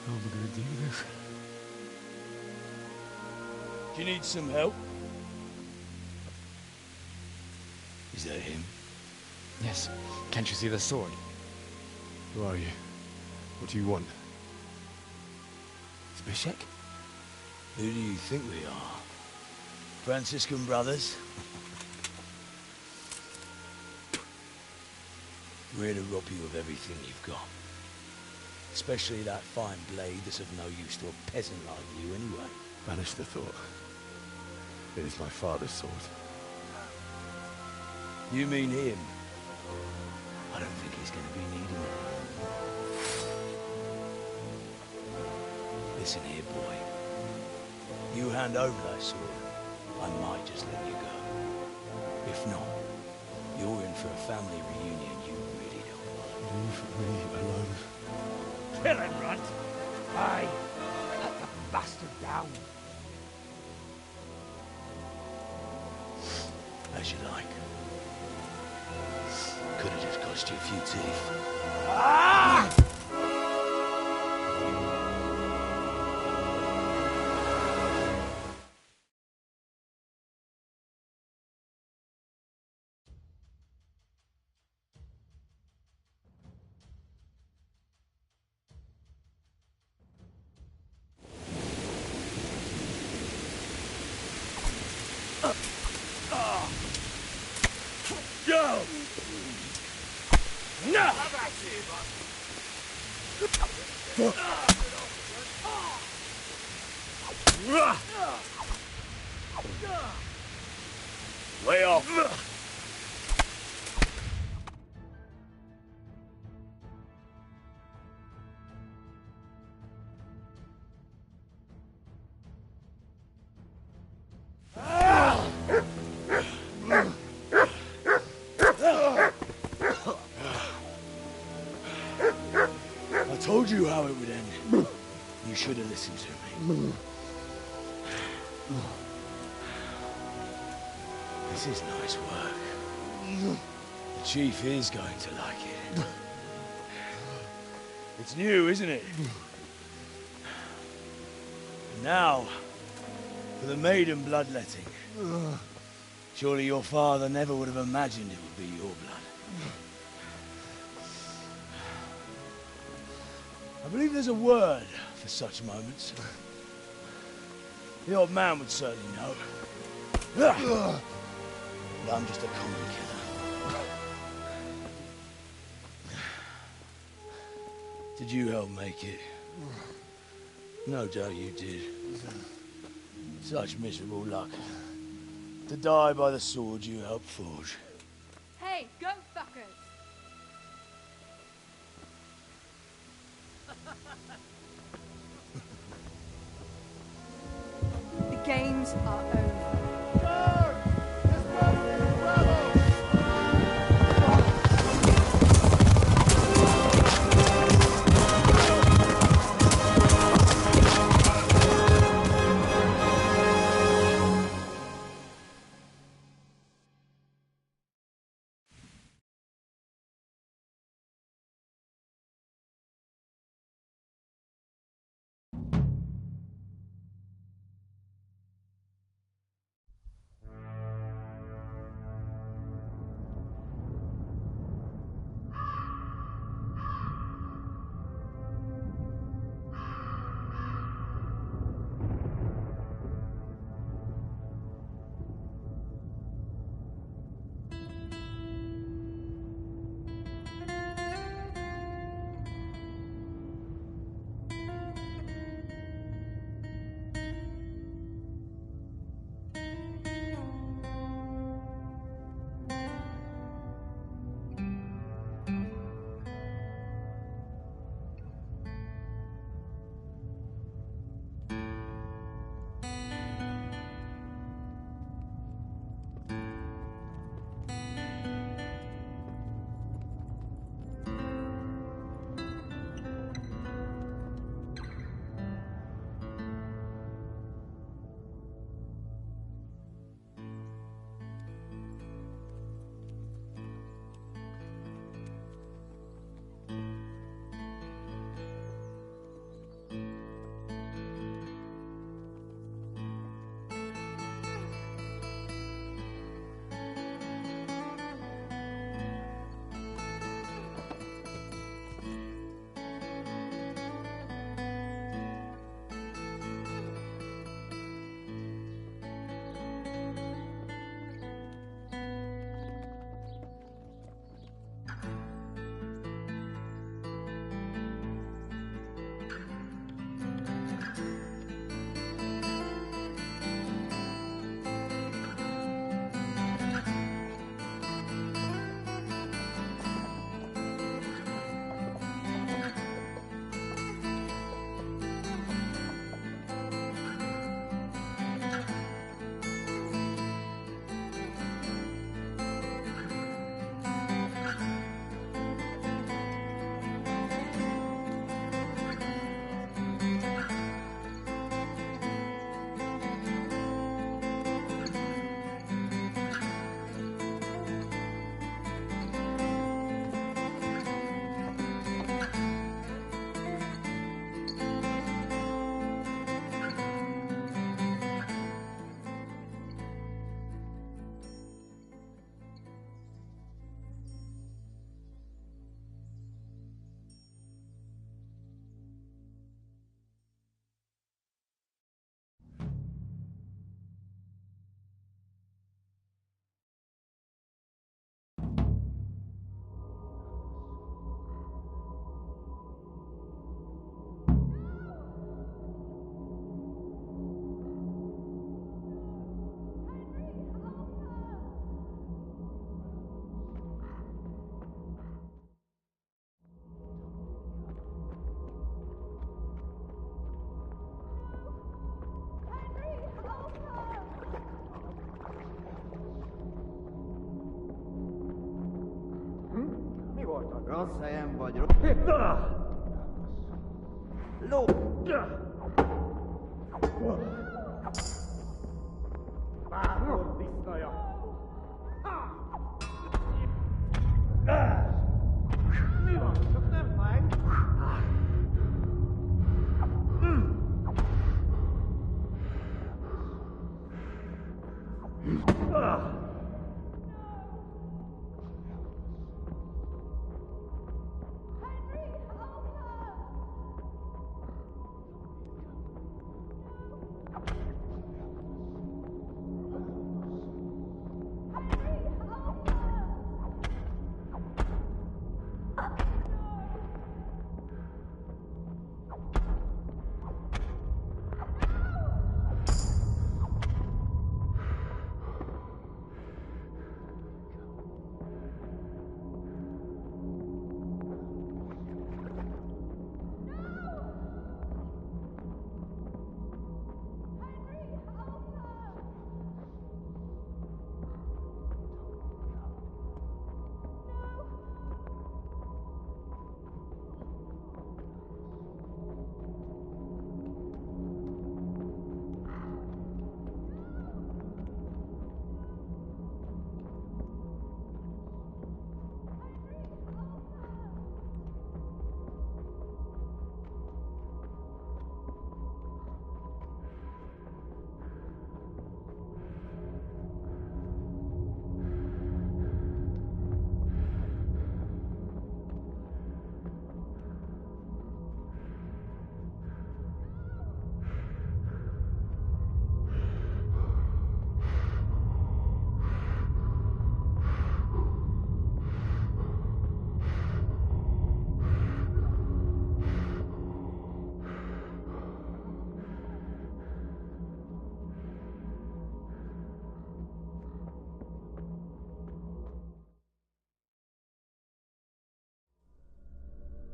How am I going to do this? Do you need some help? Is that him? Yes. Can't you see the sword? Who are you? What do you want? Zbyszek? Who do you think we are? Franciscan brothers? We're here to rob you of everything you've got. Especially that fine blade that's of no use to a peasant like you anyway. Banish the thought. It is my father's sword. You mean him? I don't think he's going to be needing it. Listen here, boy. You hand over that sword, I might just let you go. If not, you're in for a family reunion you really don't want. Leave me alone. Kill him, Runt! Aye, cut the bastard down. As you like. Could have just cost you a few teeth. Ah! Go! No! Way off! I told you how it would end. You should have listened to me. This is nice work. The chief is going to like it. It's new, isn't it? And now, for the maiden bloodletting. Surely your father never would have imagined it would be your blood. I believe there's a word for such moments. The old man would certainly know. But I'm just a common killer. Did you help make it? No doubt you did. Such miserable luck. To die by the sword you helped forge. Hey, go fuckers! The games are over. Rosajem vagy Ló! Bátor disznaja! Mi van? Csak nem fáj?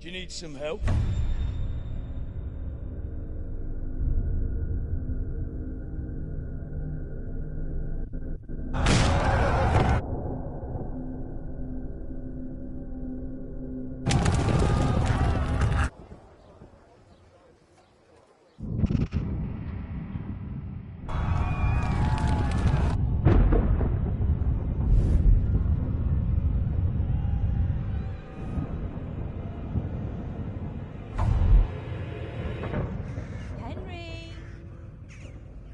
Do you need some help?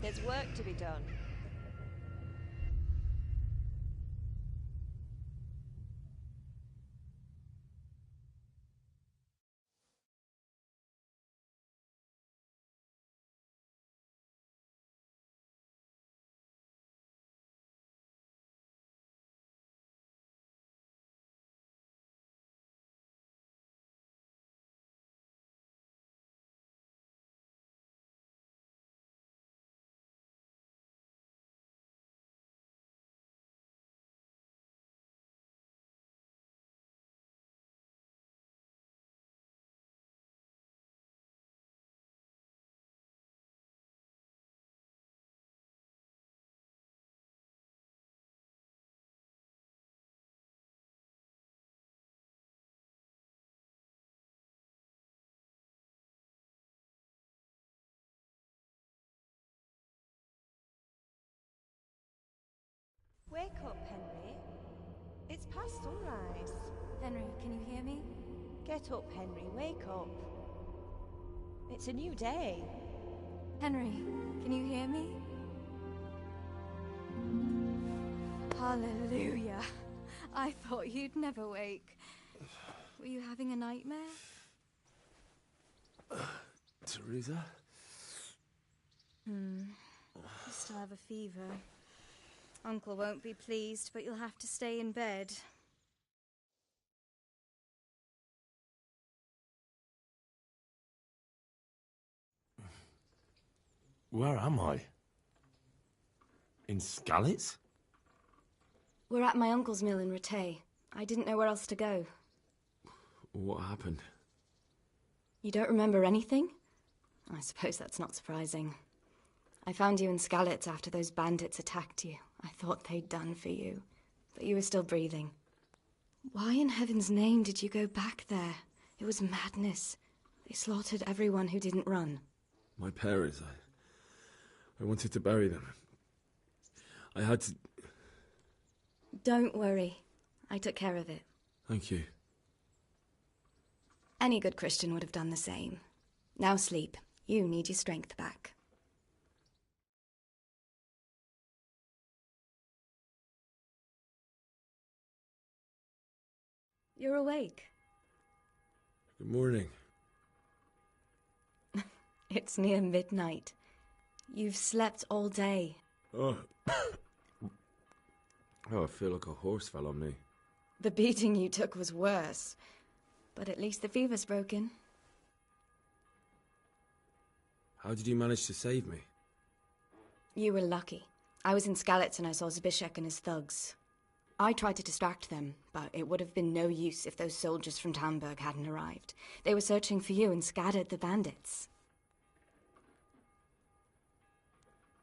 There's work to be done. Wake up, Henry. It's past sunrise. Henry, can you hear me? Get up, Henry. Wake up. It's a new day. Henry, can you hear me? Hallelujah. I thought you'd never wake. Were you having a nightmare? Teresa? You still have a fever. Uncle won't be pleased, but you'll have to stay in bed. Where am I? In Skalitz? We're at my uncle's mill in Rattay. I didn't know where else to go. What happened? You don't remember anything? I suppose that's not surprising. I found you in Skalitz after those bandits attacked you. I thought they'd done for you, but you were still breathing. Why in heaven's name did you go back there? It was madness. They slaughtered everyone who didn't run. My parents, I wanted to bury them. I had to... Don't worry. I took care of it. Thank you. Any good Christian would have done the same. Now sleep. You need your strength back. You're awake. Good morning. It's near midnight. You've slept all day. Oh. Oh, I feel like a horse fell on me. The beating you took was worse. But at least the fever's broken. How did you manage to save me? You were lucky. I was in Skalitz and I saw Zbyszek and his thugs. I tried to distract them, but it would have been no use if those soldiers from Talmberg hadn't arrived. They were searching for you and scattered the bandits.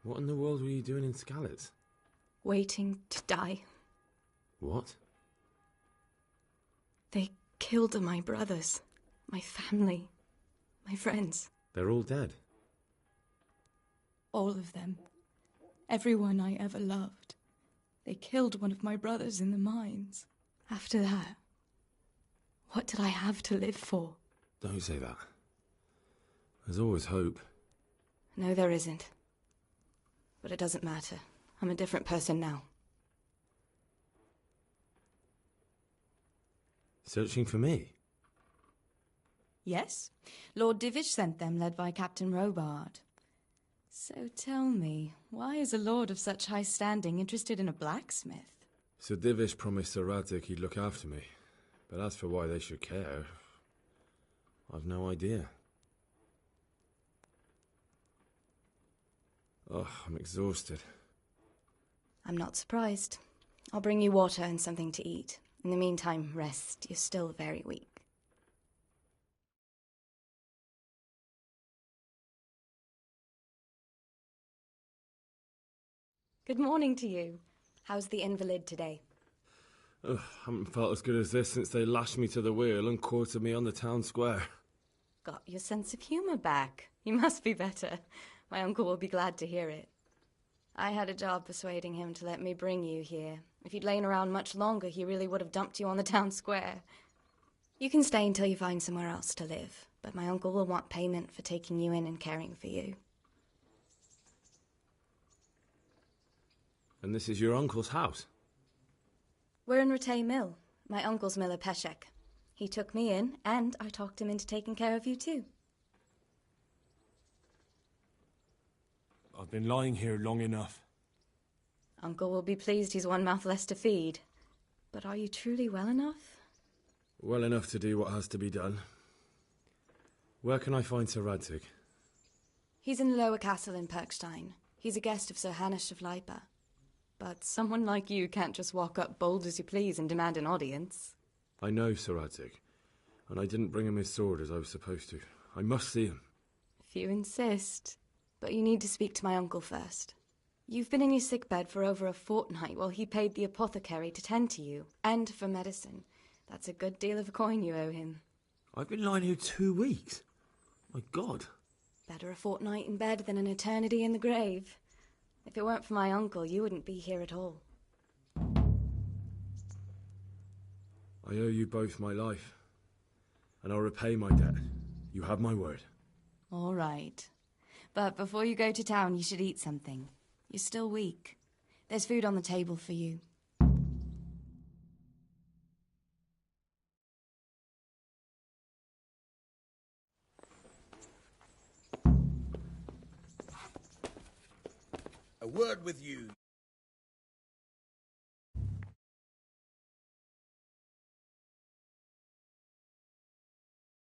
What in the world were you doing in Skalitz? Waiting to die. What? They killed my brothers, my family, my friends. They're all dead. All of them. Everyone I ever loved. They killed one of my brothers in the mines. After that, what did I have to live for? Don't say that. There's always hope. No, there isn't. But it doesn't matter. I'm a different person now. Searching for me? Yes. Lord Divish sent them, led by Captain Robard. So tell me, why is a lord of such high standing interested in a blacksmith? Sir Divish promised Sir Radzig he'd look after me. But as for why they should care, I've no idea. Oh, I'm exhausted. I'm not surprised. I'll bring you water and something to eat. In the meantime, rest. You're still very weak. Good morning to you. How's the invalid today? Ugh, haven't felt as good as this since they lashed me to the wheel and quartered me on the town square. Got your sense of humour back. You must be better. My uncle will be glad to hear it. I had a job persuading him to let me bring you here. If you'd lain around much longer, he really would have dumped you on the town square. You can stay until you find somewhere else to live, but my uncle will want payment for taking you in and caring for you. And this is your uncle's house? We're in Ratay Mill. My uncle's miller Peshek. He took me in, and I talked him into taking care of you too. I've been lying here long enough. Uncle will be pleased he's one mouth less to feed. But are you truly well enough? Well enough to do what has to be done. Where can I find Sir Radzig? He's in the lower castle in Perkstein. He's a guest of Sir Hanush of Leipa. But someone like you can't just walk up bold as you please and demand an audience. I know Sir Radzig, and I didn't bring him his sword as I was supposed to. I must see him. If you insist. But you need to speak to my uncle first. You've been in your sickbed for over a fortnight while he paid the apothecary to tend to you, and for medicine. That's a good deal of coin you owe him. I've been lying here 2 weeks. My God. Better a fortnight in bed than an eternity in the grave. If it weren't for my uncle, you wouldn't be here at all. I owe you both my life, and I'll repay my debt. You have my word. All right. But before you go to town, you should eat something. You're still weak. There's food on the table for you. A word with you,